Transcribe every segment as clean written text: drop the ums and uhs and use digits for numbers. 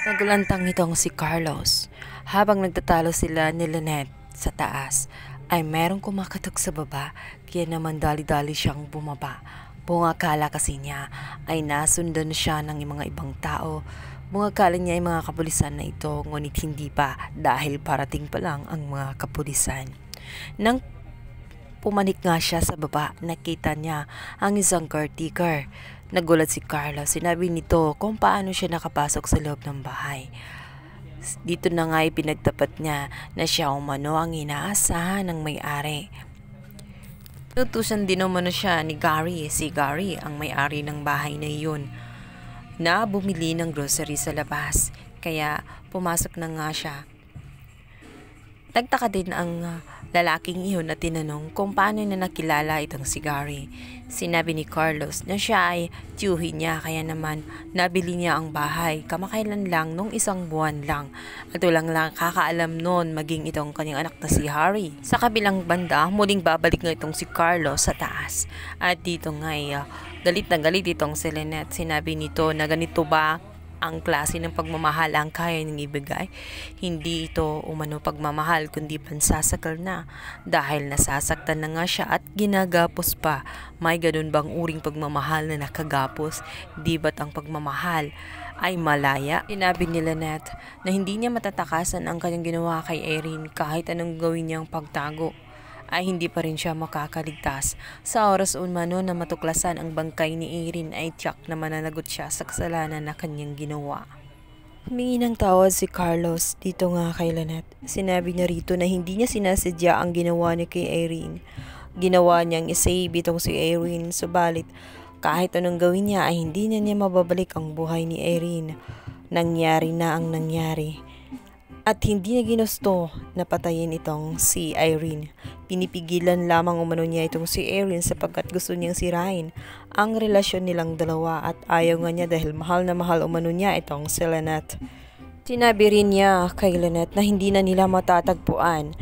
Nagulantang itong si Carlos. Habang nagtatalo sila ni Lynette sa taas, ay merong kumakatok sa baba, kaya naman dali-dali siyang bumaba. Bungakala kasi niya ay nasundan siya ng mga ibang tao. Bungakala niya ay mga kapulisan na ito, ngunit hindi pa dahil parating pa lang ang mga kapulisan. Nang pumanik nga siya sa baba, nakita niya ang isang caretaker. Nagulat si Carlos, sinabi nito kung paano siya nakapasok sa loob ng bahay. Dito na nga ipinagtapat niya na siya umano ang inaasahan ng may-ari. Tutusan din umano siya ni Gary, si Gary ang may-ari ng bahay na iyon, na bumili ng grocery sa labas, kaya pumasok na nga siya. Nagtaka din ang lalaking iyon na tinanong kung paano na nakilala itong si Gary. Sinabi ni Carlos na siya ay tiyuhin niya, kaya naman nabili niya ang bahay kamakailan lang nung isang buwan lang, at walang lang kakaalam noon maging itong kanyang anak na si Harry. Sa kabilang banda, muling babalik nga itong si Carlos sa taas, at dito nga galit na galit itong si Lynette. Sinabi nito na ganito ba ang klase ng pagmamahal ang kaya niyang ibigay? Hindi ito umano pagmamahal kundi pansasakal na, dahil nasasaktan na nga siya at ginagapos pa. May ganun bang uring pagmamahal na nakagapos? Di ba't ang pagmamahal ay malaya? Sinabi ni Lynette na hindi niya matatakasan ang kanyang ginawa kay Erin. Kahit anong gawin niyang pagtago ay hindi pa rin siya makakaligtas. Sa oras umano na matuklasan ang bangkay ni Erin, ay tiyak na mananagot siya sa kasalanan na kanyang ginawa. Humingi ng tawad si Carlos dito nga kay Lynette. Sinabi niya rito na hindi niya sinasadya ang ginawa niya kay Erin. Ginawa niyang isave itong si Erin, subalit kahit anong gawin niya ay hindi niya mababalik ang buhay ni Erin. Nangyari na ang nangyari, at hindi niya ginusto na patayin itong si Irene. Pinipigilan lamang umano niya itong si Erin sapagkat gusto niyang sirain ang relasyon nilang dalawa, at ayaw nga niya dahil mahal na mahal umano niya itong si Lynette. Sinabi rin niya kay Lynette na hindi na nila matatagpuan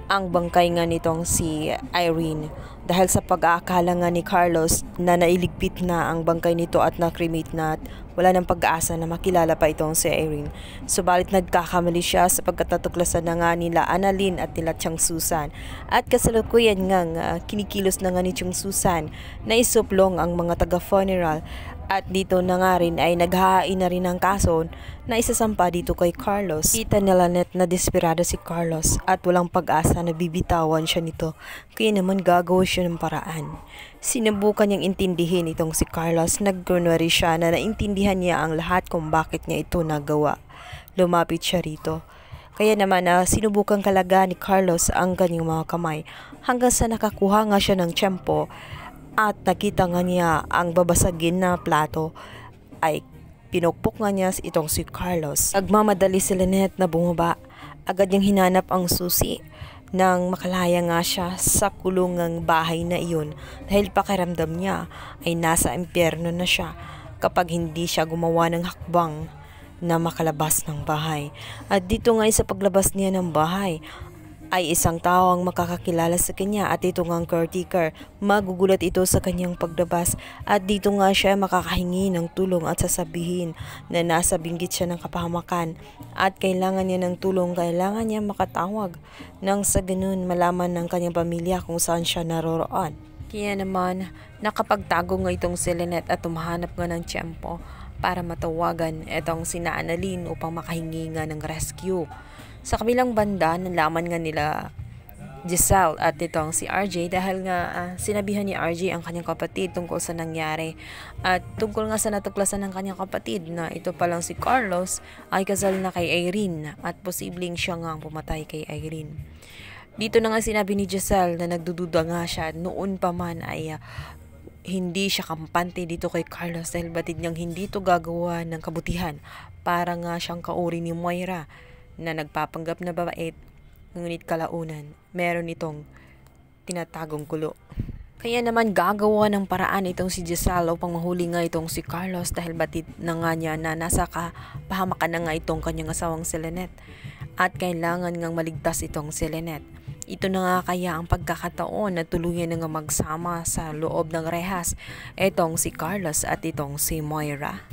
ang bangkay nga nitong si Irene, dahil sa pag-aakala nga ni Carlos na nailigpit na ang bangkay nito at na-cremate na, at wala ng pag-asa na makilala pa itong si Irene. Subalit nagkakamali siya sapagkat natuklasan na nga nila Annalyn at nila Chang Susan, at kasalukuyan nga kinikilos na nga ni Chang Susan na isuplong ang mga taga-funeral. At dito na nga rin ay naghahain na rin ng kaso na isasampa dito kay Carlos. Kita ni Lynette na desperado si Carlos at walang pag-asa na bibitawan siya nito, kaya naman gagawa siya ng paraan. Sinubukan niyang intindihin itong si Carlos. Nagkunwari siya na naintindihan niya ang lahat kung bakit niya ito nagawa. Lumapit siya rito. Kaya naman sinubukang kalaga ni Carlos ang kanyang mga kamay, hanggang sa nakakuha nga siya ng tiyempo. At nakita nga niya ang babasagin na plato, ay pinukpok nga niya itong si Carlos. Nagmamadali si Lynette na bumaba. Agad niyang hinanap ang susi nang makalaya nga siya sa kulungang bahay na iyon, dahil pakiramdam niya ay nasa impyerno na siya kapag hindi siya gumawa ng hakbang na makalabas ng bahay. At dito nga sa paglabas niya ng bahay ay isang tao ang makakakilala sa kanya, at ito nga ang caretaker. Magugulat ito sa kanyang paglabas, at dito nga siya makakahingi ng tulong at sasabihin na nasa binggit siya ng kapahamakan at kailangan niya ng tulong. Kailangan niya makatawag nang sa ganun malaman ng kanyang pamilya kung saan siya naroroon. Kaya naman nakapagtago nga itong si Lynette at tumahanap nga ng tiyempo para matawagan itong sina Annalyn upang makahingi nga ng rescue. Sa kabilang banda, nalaman nga nila Giselle at itong si RJ, dahil nga sinabihan ni RJ ang kanyang kapatid tungkol sa nangyari, at tungkol nga sa natuklasan ng kanyang kapatid na ito palang si Carlos ay kasal na kay Irene, at posibleng siya nga ang pumatay kay Irene. Dito na nga sinabi ni Giselle na nagdududa nga siya noon pa man ay hindi siya kampante dito kay Carlos, dahil batid niyang hindi ito gagawa ng kabutihan. Para nga siyang kauri ni Moira na nagpapanggap na babait, ngunit kalaunan meron itong tinatagong gulo. Kaya naman gagawa ng paraan itong si Giselle upang mahuli nga itong si Carlos, dahil batid na nga niya na nasa kapahamakan na nga itong kanyang asawang si Lynette, at kailangan ngang maligtas itong si Lynette. Ito na nga kaya ang pagkakataon na tuluyan na nga magsama sa loob ng rehas itong si Carlos at itong si Moira.